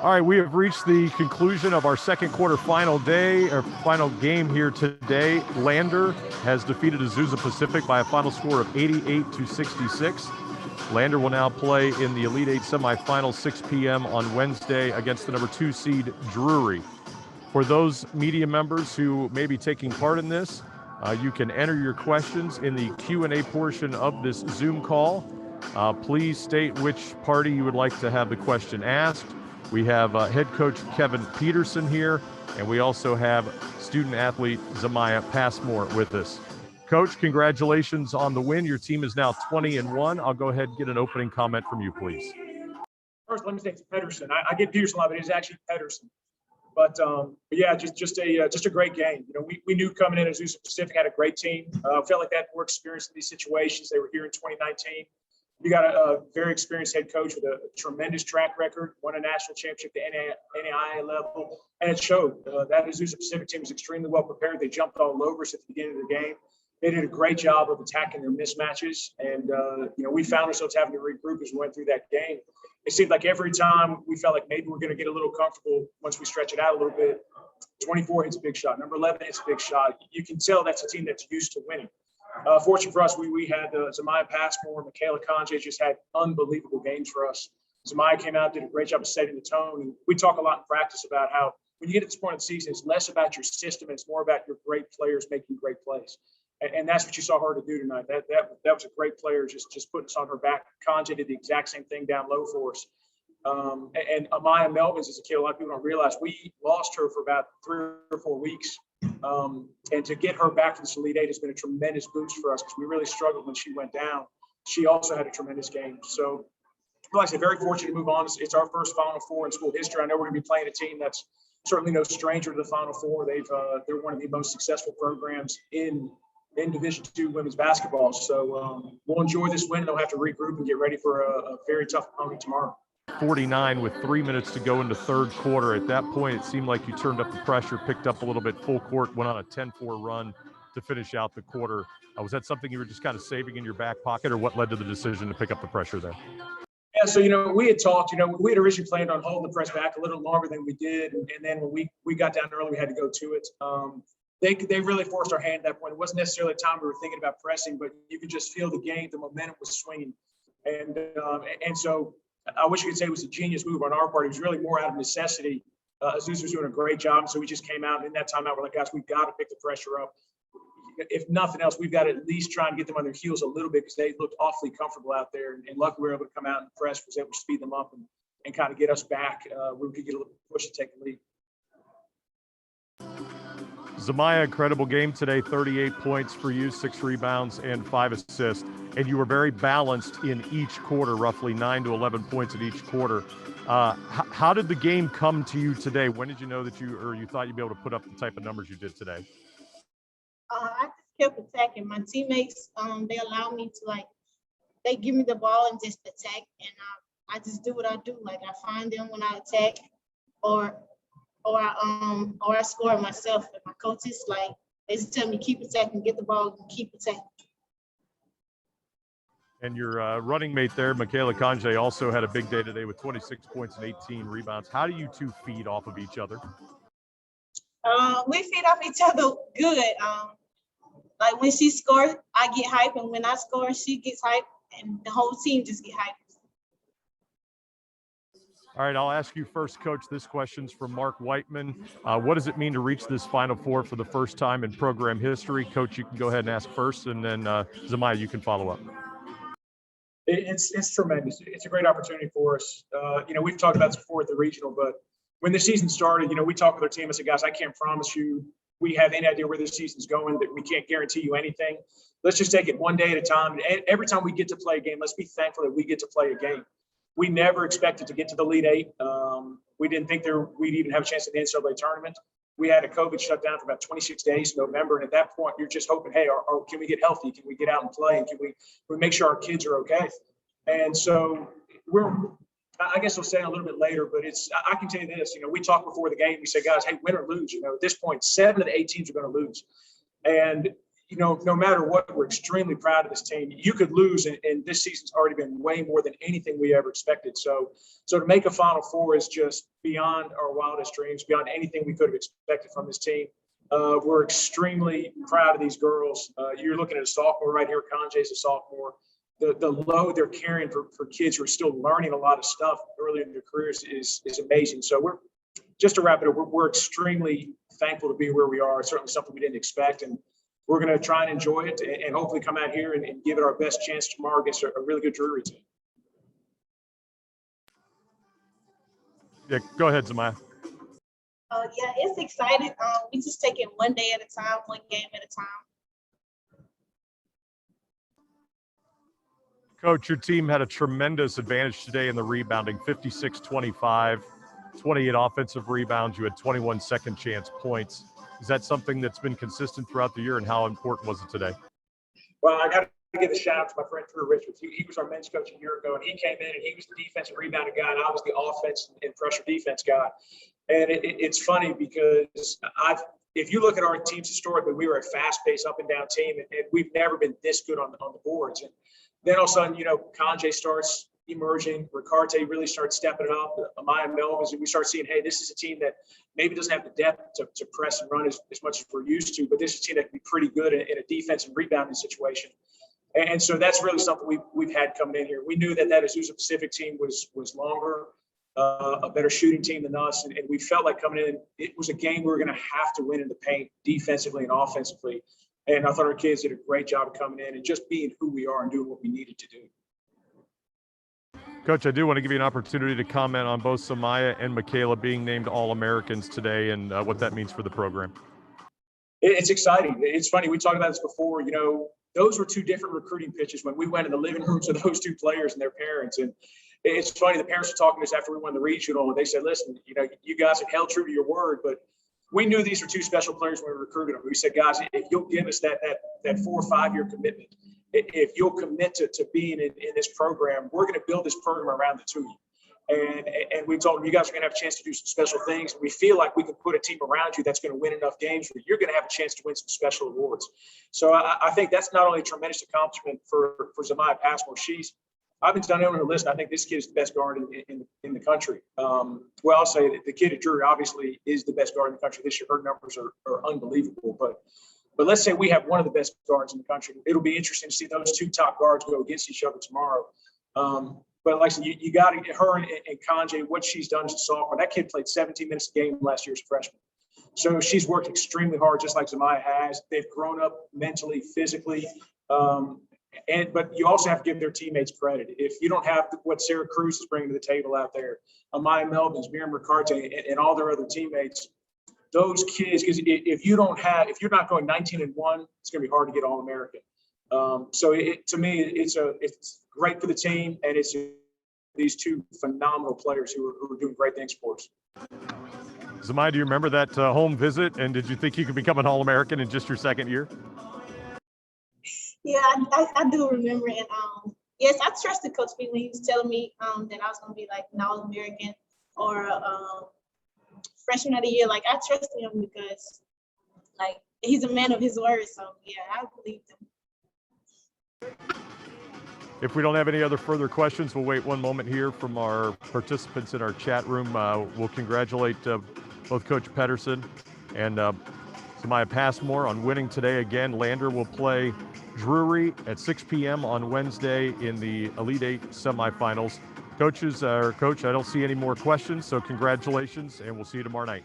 All right, we have reached the conclusion of our second quarter final game here today. Lander has defeated Azusa Pacific by a final score of 88-66. Lander will now play in the Elite Eight semifinal 6 p.m. on Wednesday against the number 2 seed Drury. For those media members who may be taking part in this, you can enter your questions in the Q&A portion of this Zoom call. Please state which party you would like to have the question asked. We have head coach Kevin Pederson here, and we also have student athlete Zamiya Passmore with us. Coach, congratulations on the win. Your team is now 20-1. I'll go ahead and get an opening comment from you, please. First, let me say it's Pederson. I get Pederson a lot, but it's actually Pederson. But yeah, just a great game. You know, we knew coming in Azusa Pacific had a great team. Felt like they had more experience in these situations. They were here in 2019. You got a very experienced head coach with a tremendous track record, won a national championship at the NCAA level, and it showed. That Azusa Pacific team was extremely well prepared. They jumped all over us at the beginning of the game. They did a great job of attacking their mismatches, and you know, we found ourselves having to regroup as we went through that game. It seemed like every time we felt like maybe we're going to get a little comfortable once we stretch it out a little bit. 24 hits a big shot. Number 11 hits a big shot. You can tell that's a team that's used to winning. Fortunate for us, we had Zamiya Passmore, Michaela Conjay just had unbelievable games for us. Zamiya came out, did a great job of setting the tone. And we talk a lot in practice about how when you get to this point of the season, it's less about your system, it's more about your great players making great plays. And that's what you saw her to do tonight. That was a great player, just putting us on her back. Conjay did the exact same thing down low for us. And Amaya Melvins is a kid a lot of people don't realize. We lost her for about 3 or 4 weeks. And to get her back to the Elite Eight has been a tremendous boost for us because we really struggled when she went down. She also had a tremendous game. So, like I said, very fortunate to move on. It's our first Final Four in school history. I know we're going to be playing a team that's certainly no stranger to the Final Four. They're one of the most successful programs in Division II women's basketball. So we'll enjoy this win, and they'll have to regroup and get ready for a very tough opponent tomorrow. 49 with 3 minutes to go into third quarter. At that point, it seemed like you turned up the pressure, picked up a little bit full court, went on a 10-4 run to finish out the quarter. Was that something you were just kind of saving in your back pocket, or what led to the decision to pick up the pressure there? Yeah, so, you know, we had talked, we had originally planned on holding the press back a little longer than we did. And then when we got down early, we had to go to it. They really forced our hand at that point. It wasn't necessarily a time we were thinking about pressing, but you could just feel the game, the momentum was swinging. And so I wish you could say it was a genius move on our part. It was really more out of necessity. Azusa was doing a great job, so we just came out. And in that timeout, we're like, guys, we've got to pick the pressure up. If nothing else, we've got to at least try and get them on their heels a little bit because they looked awfully comfortable out there. And luckily, we were able to come out and press, was able to speed them up and kind of get us back where we could get a little push to take the lead. Zamiya, incredible game today, 38 points for you, 6 rebounds and 5 assists. And you were very balanced in each quarter, roughly 9 to 11 points in each quarter. How did the game come to you today? When did you know that you thought you'd be able to put up the type of numbers you did today? I just kept attacking. My teammates, they allow me to, they give me the ball and just attack. And I just do what I do. Like, I find them when I attack or I score it myself. And my coaches, they just tell me keep attacking, get the ball, and keep attacking. And your running mate there, Michaela Conjay, also had a big day today with 26 points and 18 rebounds. How do you two feed off of each other? We feed off each other good. Like when she scores, I get hype, and when I score, she gets hype, and the whole team just get hype. All right, I'll ask you first, Coach. This question's from Mark Whiteman. What does it mean to reach this Final Four for the first time in program history? Coach, you can go ahead and ask first, and then Zamiya, you can follow up. It's tremendous. It's a great opportunity for us. We've talked about this before at the regional, but when the season started, we talked with our team and said, guys, I can't promise you we have any idea where this season's going, that we can't guarantee you anything. Let's just take it one day at a time. And every time we get to play a game, let's be thankful that we get to play a game. We never expected to get to the Elite Eight. We didn't think we'd even have a chance at the NCAA tournament. We had a COVID shutdown for about 26 days in November. And at that point, you're just hoping, hey, can we get healthy? Can we get out and play? And can we make sure our kids are okay? And so I guess I'll say it a little bit later, but I can tell you this, we talked before the game. We said, guys, hey, win or lose, at this point, 7 of the 8 teams are going to lose. And no matter what, we're extremely proud of this team. You could lose, and this season's already been way more than anything we ever expected. So to make a Final Four is just beyond our wildest dreams, beyond anything we could have expected from this team. We're extremely proud of these girls. You're looking at a sophomore right here. Kanje's a sophomore. The load they're carrying for kids who are still learning a lot of stuff early in their careers is amazing. So we're just to wrap it up, we're extremely thankful to be where we are. It's certainly something we didn't expect, and we're going to try and enjoy it and hopefully come out here and give it our best chance tomorrow against a really good Drury team. Yeah, go ahead, Zamiya. Yeah, it's exciting. We just take it one day at a time, one game at a time. Coach, your team had a tremendous advantage today in the rebounding, 56-25, 28 offensive rebounds. You had 21 second chance points. Is that something that's been consistent throughout the year, and how important was it today? Well, I got to give a shout out to my friend Drew Richards. He was our men's coach a year ago, and he came in and he was the defensive rebounding guy, and I was the offense and pressure defense guy. And it's funny because if you look at our teams historically, we were a fast-paced, up-and-down team, and we've never been this good on the boards. And then all of a sudden, Kanje starts emerging, Ricarte really starts stepping it up, Amaya Melvins, and we start seeing, hey, this is a team that maybe doesn't have the depth to press and run as much as we're used to, but this is a team that can be pretty good in a defensive rebounding situation. And so that's really something we've had coming in here. We knew that Azusa Pacific team was longer, a better shooting team than us, and we felt like coming in, it was a game we were going to have to win in the paint defensively and offensively. And I thought our kids did a great job of coming in and just being who we are and doing what we needed to do. Coach, I do want to give you an opportunity to comment on both Zamiya and Michaela being named All-Americans today and what that means for the program. It's exciting. It's funny. We talked about this before. Those were two different recruiting pitches when we went in the living rooms of those two players and their parents. And it's funny. The parents were talking to us after we won the regional, and they said, listen, you guys have held true to your word, but we knew these were two special players when we recruited them. We said, guys, if you'll give us that 4 or 5 year commitment, if you'll commit to being in this program, we're going to build this program around the two of you. And we told them, you guys are going to have a chance to do some special things. We feel like we can put a team around you that's going to win enough games where you're going to have a chance to win some special awards. So I think that's not only a tremendous accomplishment for Zamiya Passmore. I've been down on her list. I think this kid is the best guard in the country. Well, I'll say that the kid at Drury obviously is the best guard in the country this year. Her numbers are unbelievable. But let's say we have one of the best guards in the country. It'll be interesting to see those two top guards go against each other tomorrow. But like I said, you got to get her and Kanje, what she's done as a sophomore. That kid played 17 minutes a game last year as a freshman. So she's worked extremely hard, just like Zamiya has. They've grown up mentally, physically. But you also have to give their teammates credit. If you don't have what Sarah Cruz is bringing to the table out there, Amaya Melvins, Miriam Ricarte, and all their other teammates, those kids, because if you're not going 19-1, it's going to be hard to get All-American. So to me, it's great for the team, and it's these two phenomenal players who are doing great things for us. Zamiya, do you remember that home visit, and did you think you could become an All-American in just your second year? Yeah, I do remember it. Yes, I trusted Coach B when he was telling me that I was going to be like an All-American or freshman of the year. Like, I trusted him because, like, he's a man of his word. So, yeah, I believed him. If we don't have any other further questions, we'll wait one moment here from our participants in our chat room. We'll congratulate both Coach Pederson and Zamiya Passmore on winning today. Again, Lander will play Drury at 6 p.m. on Wednesday in the Elite Eight semifinals. Coach, I don't see any more questions, so congratulations, and we'll see you tomorrow night.